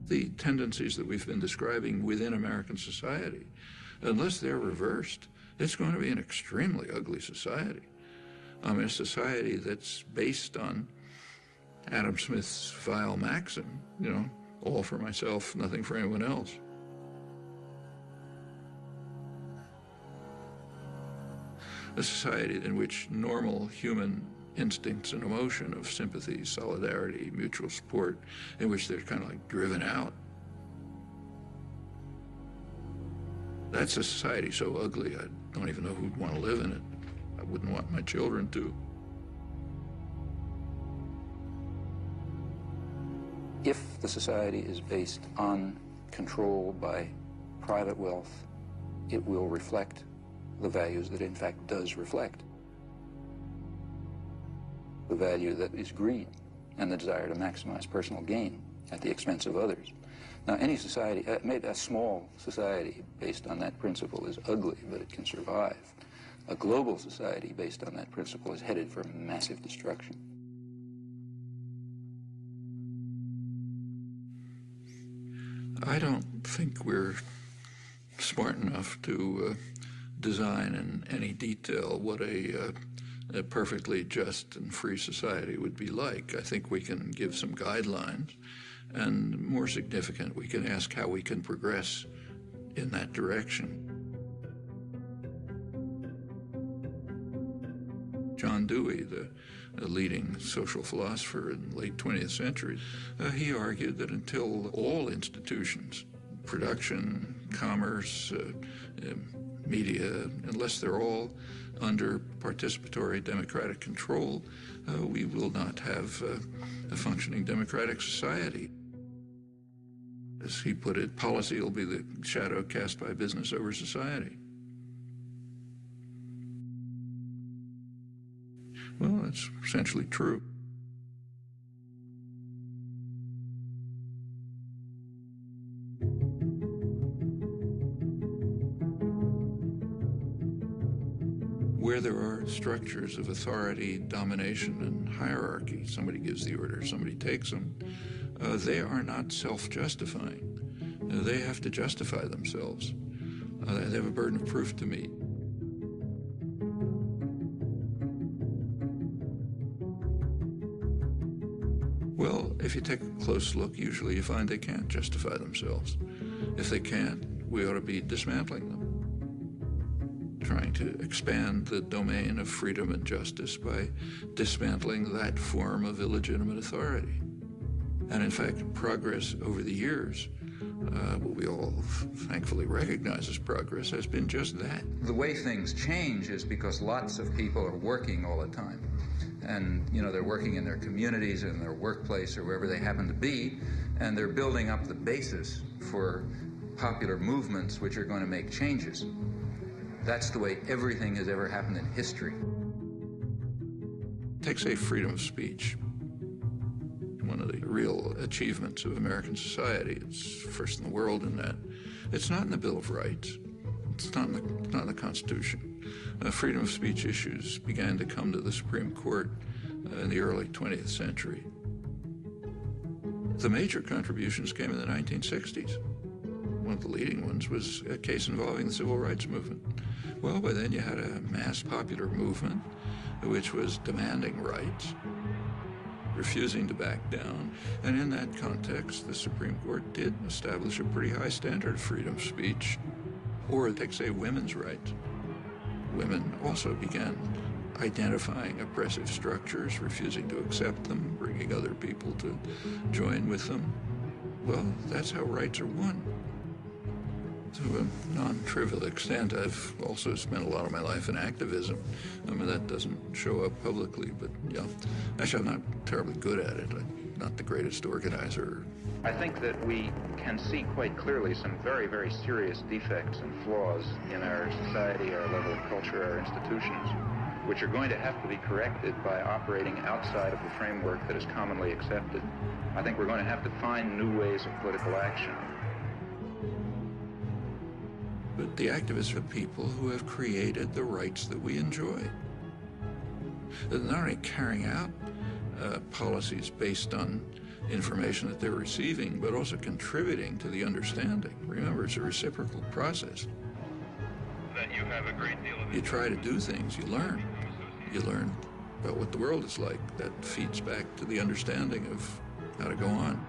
The tendencies that we've been describing within American society, unless they're reversed, it's going to be an extremely ugly society. I mean, a society that's based on Adam Smith's vile maxim, all for myself, nothing for anyone else. A society in which normal human instincts and emotion of sympathy, solidarity, mutual support, in which they're kind of like driven out. That's a society so ugly, I don't even know who'd want to live in it. I wouldn't want my children to. If the society is based on control by private wealth, it will reflect the values that it in fact does reflect. The value that is greed and the desire to maximize personal gain at the expense of others. Now, any society, maybe a small society based on that principle is ugly, but it can survive. A global society based on that principle is headed for massive destruction. I don't think we're smart enough to design in any detail what a perfectly just and free society would be like. I think we can give some guidelines, and more significant, we can ask how we can progress in that direction. John Dewey, the leading social philosopher in the late 20th century, he argued that until all institutions, production, commerce, media, unless they're all under participatory democratic control, we will not have a functioning democratic society. As he put it, policy will be the shadow cast by business over society. Well, that's essentially true. Where there are structures of authority, domination, and hierarchy, somebody gives the order, somebody takes them, they are not self-justifying. They have to justify themselves. They have a burden of proof to meet. Well, if you take a close look, usually you find they can't justify themselves. If they can't, we ought to be dismantling them, trying to expand the domain of freedom and justice by dismantling that form of illegitimate authority. And in fact, progress over the years, what we all thankfully recognize as progress, has been just that. The way things change is because lots of people are working all the time. And, you know, they're working in their communities, in their workplace, or wherever they happen to be, and they're building up the basis for popular movements which are going to make changes. That's the way everything has ever happened in history. Take, say, freedom of speech. One of the real achievements of American society. It's first in the world in that. It's not in the Bill of Rights. It's not in the Constitution. Freedom of speech issues began to come to the Supreme Court in the early 20th century. The major contributions came in the 1960s. One of the leading ones was a case involving the civil rights movement. Well, by then you had a mass popular movement which was demanding rights, refusing to back down. And in that context, the Supreme Court did establish a pretty high standard of freedom of speech. Or take, say, women's rights. Women also began identifying oppressive structures, refusing to accept them, bringing other people to join with them. Well, that's how rights are won. To a non-trivial extent, I've also spent a lot of my life in activism. I mean, that doesn't show up publicly, but yeah. Actually, I'm not terribly good at it. I'm not the greatest organizer. I think that we can see quite clearly some very, very serious defects and flaws in our society, our level of culture, our institutions, which are going to have to be corrected by operating outside of the framework that is commonly accepted. I think we're going to have to find new ways of political action. But the activists are people who have created the rights that we enjoy. They're not only carrying out policies based on information that they're receiving, but also contributing to the understanding. Remember, it's a reciprocal process. That you have a great deal of... You try to do things, you learn. You learn about what the world is like. That feeds back to the understanding of how to go on.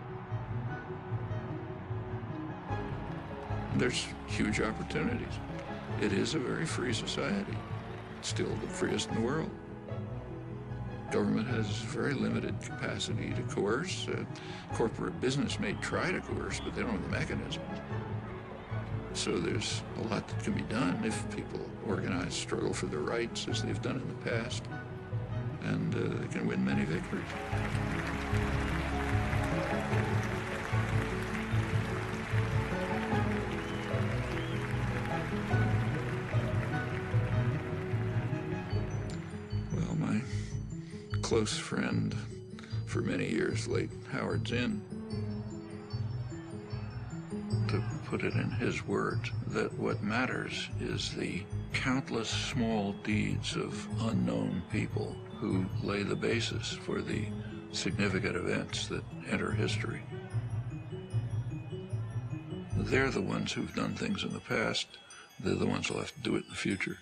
There's huge opportunities. It is a very free society. It's still the freest in the world. Government has very limited capacity to coerce. Corporate business may try to coerce, but they don't have the mechanisms. So there's a lot that can be done if people organize, struggle for their rights as they've done in the past, and they can win many victories. Well, my close friend for many years, late Howard Zinn, to put it in his words, that what matters is the countless small deeds of unknown people who lay the basis for the significant events that enter history. They're the ones who've done things in the past. They're the ones who'll have to do it in the future.